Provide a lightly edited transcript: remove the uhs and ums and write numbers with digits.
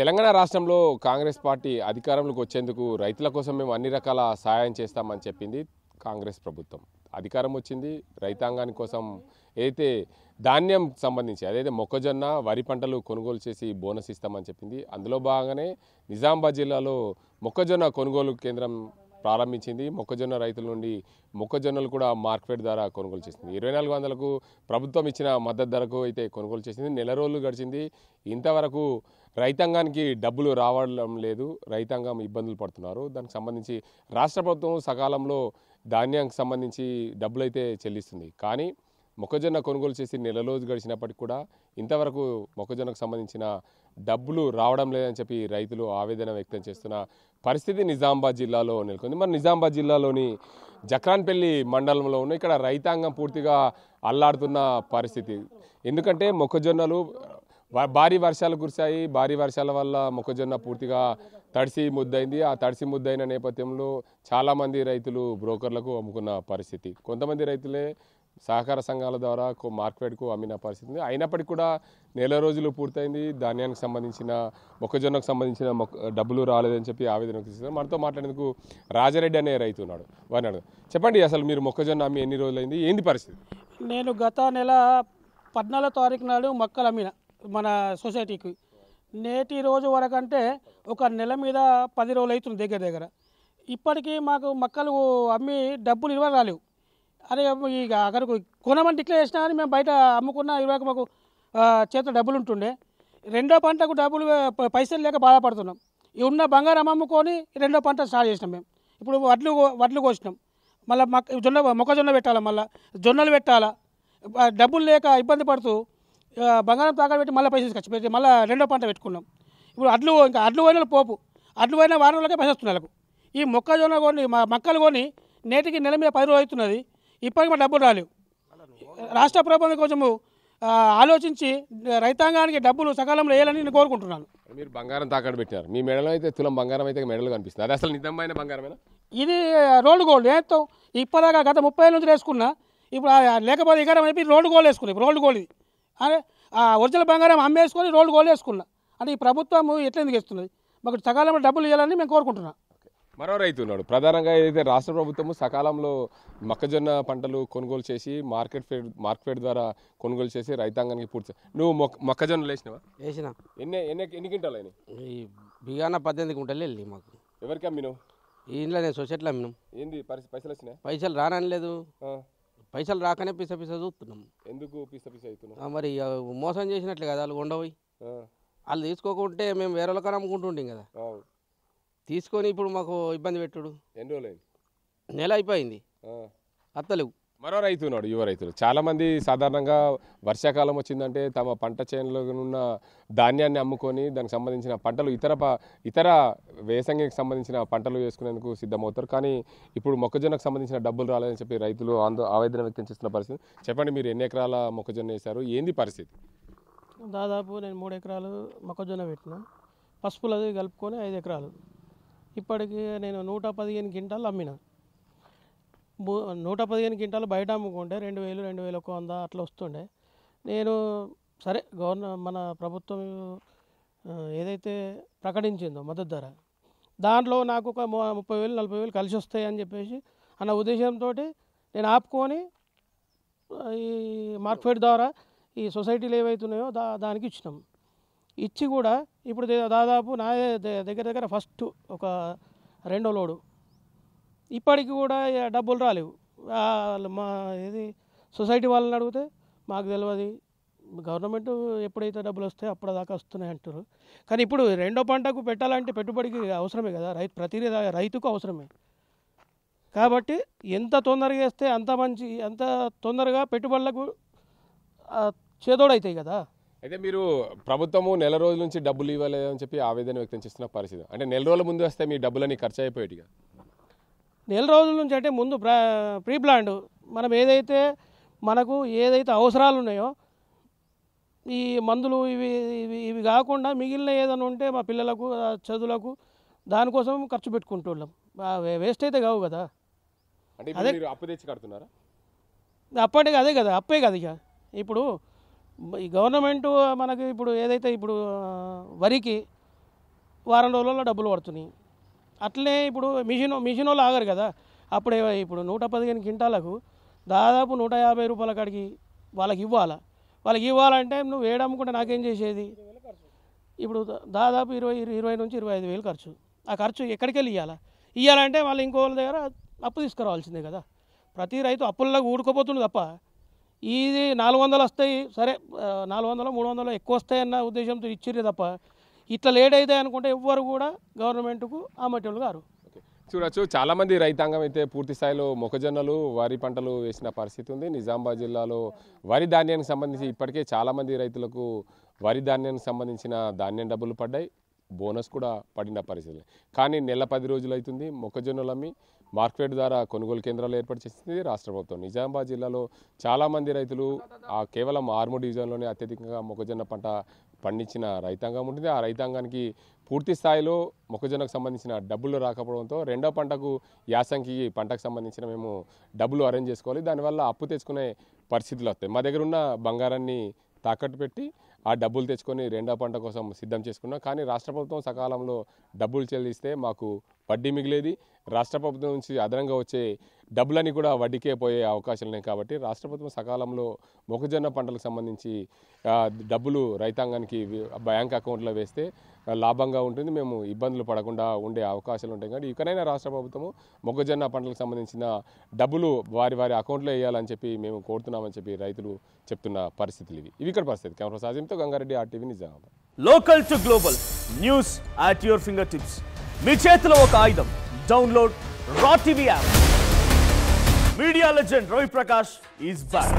తెలంగాణ రాష్ట్రంలో కాంగ్రెస్ పార్టీ అధికారంలోకి వచ్చేందుకు రైతుల కోసం మేము అన్ని రకాల సహాయం చేస్తామని చెప్పింది కాంగ్రెస్ ప్రభుత్వం. అధికారం వచ్చింది, రైతాంగాని కోసం ఏదైతే ధాన్యం సంబంధించి అదైతే మొక్కజొన్న వరి పంటలు కొనుగోలు చేసి బోనస్ ఇస్తామని చెప్పింది. అందులో భాగంగానే నిజామాబాద్ జిల్లాలో మొక్కజొన్న కొనుగోలు కేంద్రం ప్రారంభించింది. మొక్కజొన్న రైతుల నుండి మొక్కజొన్నలు కూడా మార్కెట్ ద్వారా కొనుగోలు చేసింది. 2400కు ప్రభుత్వం ఇచ్చిన మద్దతు ధరకు అయితే కొనుగోలు చేసింది. నెల రోజులు గడిచింది. ఇంతవరకు రైతాంగానికి డబ్బులు రావడం లేదు. రైతాంగం ఇబ్బందులు పడుతున్నారు. దానికి సంబంధించి రాష్ట్ర ప్రభుత్వం సకాలంలో ధాన్యానికి సంబంధించి డబ్బులు అయితే చెల్లిస్తుంది. కానీ మొక్కజొన్న కొనుగోలు చేసి నెల రోజు గడిచినప్పటికీ కూడా ఇంతవరకు మొక్కజొన్నకు సంబంధించిన డబ్బులు రావడం లేదని చెప్పి రైతులు ఆవేదన వ్యక్తం చేస్తున్న పరిస్థితి నిజామాబాద్ జిల్లాలో నెలకొంది. మరి నిజామాబాద్ జిల్లాలోని జక్రాన్పల్లి మండలంలో ఉన్న ఇక్కడ రైతాంగం పూర్తిగా అల్లాడుతున్న పరిస్థితి. ఎందుకంటే మొక్కజొన్నలు భారీ వర్షాలు కురిశాయి. భారీ వర్షాల వల్ల మొక్కజొన్న పూర్తిగా తడిసి ముద్దయింది. ఆ తడిసి ముద్దయిన నేపథ్యంలో చాలామంది రైతులు బ్రోకర్లకు అమ్ముకున్న పరిస్థితి. కొంతమంది రైతులే సహకార సంఘాల ద్వారా మార్కెట్కు అమ్మిన పరిస్థితి. అయినప్పటికీ కూడా నెల రోజులు పూర్తయింది. ధాన్యానికి సంబంధించిన మొక్కజొన్నకు సంబంధించిన డబ్బులు రాలేదని చెప్పి ఆవేదన వ్యక్తిస్తున్నారు. మనతో మాట్లాడేందుకు రాజారెడ్డి అనే రైతు ఉన్నాడు. వాడినాడు, చెప్పండి అసలు మీరు మొక్కజొన్న అమ్మి ఎన్ని రోజులైంది, ఏంది పరిస్థితి? నేను గత నెల 14వ తారీఖు నాడు మొక్కలు అమ్మిన మన సొసైటీకి. నేటి రోజు వరకు అంటే ఒక నెల మీద 10 రోజులు అవుతుంది దగ్గర. ఇప్పటికీ మాకు మొక్కలు అమ్మి డబ్బులు ఇవ్వ రాలేవు. అరే ఇక అక్కడికి కొనమని డిక్లేర్ చేసినా కానీ మేము బయట అమ్ముకున్న ఇవ్వక మాకు చేత డబ్బులు ఉంటుండే. రెండో పంటకు డబ్బులు పైసలు లేక బాధపడుతున్నాం. ఉన్న బంగారం అమ్ముకొని రెండో పంట స్టార్ట్ చేసినాం మేము. ఇప్పుడు వడ్లు కోసినాం, మళ్ళీ మొక్కజొన్న పెట్టాలా, మళ్ళీ జొన్నలు పెట్టాలా, డబ్బులు లేక ఇబ్బంది పడుతూ బంగారం తాకట్టు పెట్టి మళ్ళీ పైసలు ఖర్చు పెట్టి మళ్ళీ రెండో పంట పెట్టుకున్నాం. ఇప్పుడు అడ్లు పోయిన పోపు, అడ్లు పోయిన వారంలోకే పైసలు వస్తున్నాయి వాళ్ళకు. ఈ మొక్కజొన్న కొని మొక్కలు కొని నేటికి నెల మీద 10 రోజులు అవుతున్నది. ఇప్పటికి మా డబ్బులు రాలేవు. రాష్ట్ర ప్రభుత్వం కొంచెము ఆలోచించి రైతాంగానికి డబ్బులు సకాలంలో వేయాలని నేను కోరుకుంటున్నాను. మీరు బంగారం తాకట్టు పెట్టినారు. మీ మెడలో అయితే తులం బంగారం అయితే మెడలు కనిపిస్తుంది. అది అసలు నిజమైన బంగారమేనా? ఇది రోడ్డు గోల్డ్. ఏతో ఇప్పటిదాకా గత 30 ఏళ్ళ నుంచి వేసుకున్నా. ఇప్పుడు లేకపోతే ఇకరం అయిపోయి రోడ్డు గోల్డ్ వేసుకున్నా. ఇప్పుడు రోడ్డు గోల్డ్ ఇది అరే ఒరిజినల్ బంగారం అమ్మేసుకొని రోడ్డు గోల్డ్ వేసుకున్నా. అంటే ఈ ప్రభుత్వం ఎట్లా ఎందుకు ఇస్తున్నది? మాకు సకాలంలో డబ్బులు ఇవ్వాలని మేము కోరుకుంటున్నాం. మరో రైతు ఉన్నాడు. ప్రధానంగా ఏదైతే రాష్ట్ర ప్రభుత్వము సకాలంలో మొక్కజొన్న పంటలు కొనుగోలు చేసి మార్కెట్ ద్వారా కొనుగోలు చేసి రైతాంగానికి పూర్తి. నువ్వు మొక్కజొన్నలు వేసినావా? వేసిన. ఎన్ని క్వింటాలు అయినాయి? ఈ బిగాన 18 గుంటలు వెళ్ళి మాకు. ఎవరికి అమ్మినావు? ఈ ఇంట్లో నేను సొసైటీలో అమ్మినాం. ఏంది పైసలు వచ్చినాయి? పైసలు రానని లేదు. పైసలు రాకనే పిస చూస్తున్నాం. ఎందుకు పిస అవుతున్నాం? మరి మోసం చేసినట్లే కదా వాళ్ళు ఉండవు. వాళ్ళు తీసుకోకుంటే మేము వేరే వాళ్ళకన్నా అమ్ముకుంటుంటాం కదా. తీసుకొని ఇప్పుడు మాకు ఇబ్బంది పెట్టుడు. ఎన్ని రోజులు? నెల అయిపోయింది. అత్తలేవు. మరో రైతు ఉన్నాడు, యువ రైతులు. చాలామంది సాధారణంగా వర్షాకాలం వచ్చిందంటే తమ పంట చేనులో ఉన్న ధాన్యాన్ని అమ్ముకొని దానికి సంబంధించిన పంటలు ఇతర వేసంగికి సంబంధించిన పంటలు వేసుకునేందుకు సిద్ధమవుతారు. కానీ ఇప్పుడు మొక్కజొన్నకు సంబంధించిన డబ్బులు రాలేదని చెప్పి రైతులు ఆవేదన వ్యక్తం చేస్తున్న పరిస్థితి. చెప్పండి, మీరు ఎన్ని ఎకరాల మొక్కజొన్న వేశారు, ఏంది పరిస్థితి? దాదాపు నేను 3 ఎకరాలు మొక్కజొన్న పెట్టిన. పసుపులది కలుపుకొని 5 ఎకరాలు. ఇప్పటికి నేను 115 క్వింటాలు అమ్మిన. 115 క్వింటాలు బయట అమ్ముకుంటే 2000, 2100 అట్లా వస్తుండే. నేను సరే మన ప్రభుత్వం ఏదైతే ప్రకటించిందో మద్దతు ధర, దాంట్లో నాకు ఒక 30,000, 40,000 కలిసి వస్తాయి అని చెప్పేసి అన్న ఉద్దేశంతో నేను ఆపుకొని ఈ మార్కెట్ ద్వారా ఈ సొసైటీలు ఏవైతున్నాయో దానికి ఇచ్చినాం. ఇచ్చి కూడా ఇప్పుడు దాదాపు నా దగ్గర ఫస్ట్ ఒక 2వ లోడు. ఇప్పటికి కూడా డబ్బులు రాలేవు. మా సొసైటీ వాళ్ళని అడిగితే మాకు తెలియదు, గవర్నమెంట్ ఎప్పుడైతే డబ్బులు వస్తాయో అప్పటిదాకా వస్తున్నాయి అంటారు. కానీ ఇప్పుడు రెండో పంటకు పెట్టాలంటే పెట్టుబడికి అవసరమే కదా, ప్రతిదీ రైతుకు అవసరమే. కాబట్టి ఎంత తొందరగా వేస్తే అంత తొందరగా పెట్టుబడులకు చేదోడవుతాయి కదా. అయితే మీరు ప్రభుత్వము నెల రోజుల నుంచి డబ్బులు ఇవ్వలేదని చెప్పి ఆవేదన వ్యక్తం చేస్తున్న పరిస్థితి. అంటే నెల రోజుల ముందు వస్తే మీ డబ్బులని ఖర్చు అయిపోయేటిగా. నెల రోజుల నుంచి అంటే ముందు ప్రీ ప్లాన్డ్ మనం మనకు ఏదైతే అవసరాలు ఉన్నాయో ఈ మందులు ఇవి కాకుండా మిగిలిన ఏదైనా ఉంటే మా పిల్లలకు చదువులకు దానికోసం ఖర్చు పెట్టుకుంటున్నాం. వేస్ట్ అయితే కావు కదా. అంటే మీరు అప్పు తెచ్చి కడుతున్నారా? అప్పటికి అదే కదా, అప్పే కదా. ఇక ఇప్పుడు ఈ గవర్నమెంట్ మనకి ఇప్పుడు ఏదైతే ఇప్పుడు వరికి వారం రోజుల్లో డబ్బులు పడుతున్నాయి. అట్లనే ఇప్పుడు మిషన్ వాళ్ళు ఆగరు కదా. అప్పుడే ఇప్పుడు 115 క్వింటాలకు దాదాపు 150 రూపాయల కాడికి వాళ్ళకి ఇవ్వాలంటే నువ్వు ఏడమ్ముకుంటే నాకేం చేసేది? ఇప్పుడు దాదాపు 20 నుంచి 25 వేలు ఖర్చు. ఆ ఖర్చు ఎక్కడికి వెళ్ళి ఇవ్వాలంటే వాళ్ళు ఇంకో వాళ్ళ దగ్గర అప్పు తీసుకురావాల్సిందే కదా. ప్రతి రైతు అప్పుల్లో ఊడుకోపోతుంది తప్ప ఇది 400 వస్తాయి సరే, 400 300 ఎక్కువ వస్తాయన్న ఉద్దేశంతో ఇచ్చిర్రే తప్ప ఇట్లా లేట్ అవుతాయి అనుకుంటే ఎవ్వరు కూడా గవర్నమెంట్కు ఆమటోళ్ళు గారు. చూడొచ్చు, చాలామంది రైతాంగం అయితే పూర్తి స్థాయిలో మొక్కజొన్నలు వరి పంటలు వేసిన పరిస్థితి ఉంది. నిజామాబాద్ జిల్లాలో వరి ధాన్యానికి సంబంధించి ఇప్పటికే చాలామంది రైతులకు వరి ధాన్యానికి సంబంధించిన ధాన్యం డబ్బులు పడ్డాయి, బోనస్ కూడా పడిన పరిస్థితి. కానీ నెల 10 రోజులు అవుతుంది మొక్కజొన్నలు అమ్మి మార్కెట్ ద్వారా కొనుగోలు కేంద్రాలు ఏర్పాటు చేసింది రాష్ట్ర ప్రభుత్వం. నిజామాబాద్ జిల్లాలో చాలామంది రైతులు కేవలం ఆర్మూర్ డివిజన్లోనే అత్యధికంగా మొక్కజొన్న పంట పండించిన రైతాంగం ఉంటుంది. ఆ రైతాంగానికి పూర్తి స్థాయిలో మొక్కజొన్నకు సంబంధించిన డబ్బులు రాకపోవడంతో రెండో పంటకు యాసంగి పంటకు సంబంధించిన మేము డబ్బులు అరేంజ్ చేసుకోవాలి. దానివల్ల అప్పు తెచ్చుకునే పరిస్థితులు వస్తాయి. మా దగ్గర ఉన్న బంగారాన్ని తాకట్టు పెట్టి ఆ డబ్బులు తెచ్చుకొని రెండో పంట కోసం సిద్ధం చేసుకున్నాం. కానీ రాష్ట్ర ప్రభుత్వం సకాలంలో డబ్బులు చెల్లిస్తే మాకు వడ్డీ మిగిలేది. రాష్ట్ర ప్రభుత్వం నుంచి అదనంగా వచ్చే డబ్బులని కూడా వడ్డీకే పోయే అవకాశాలు ఉన్నాయి. కాబట్టి రాష్ట్ర ప్రభుత్వం సకాలంలో మొక్కజొన్న పంటలకు సంబంధించి డబ్బులు రైతాంగానికి బ్యాంక్ అకౌంట్లో వేస్తే లాభంగా ఉంటుంది. మేము ఇబ్బందులు పడకుండా ఉండే అవకాశాలు ఉంటాయి. కానీ ఇకనైనా రాష్ట్ర ప్రభుత్వము మొక్కజొన్న పంటలకు సంబంధించిన డబ్బులు వారి అకౌంట్లో వేయాలని చెప్పి మేము కోరుతున్నామని చెప్పి రైతులు చెప్తున్న పరిస్థితులు ఇవి ఇక్కడ పరిస్థితి. కెమెరా సాజింతో Gangareddy, RTV Nizamabad. Local to global news at your finger tips. మీ చేతిలో ఒక ఆయుధం. డౌన్లోడ్ రా TV app. Media legend Ravi Prakash is back.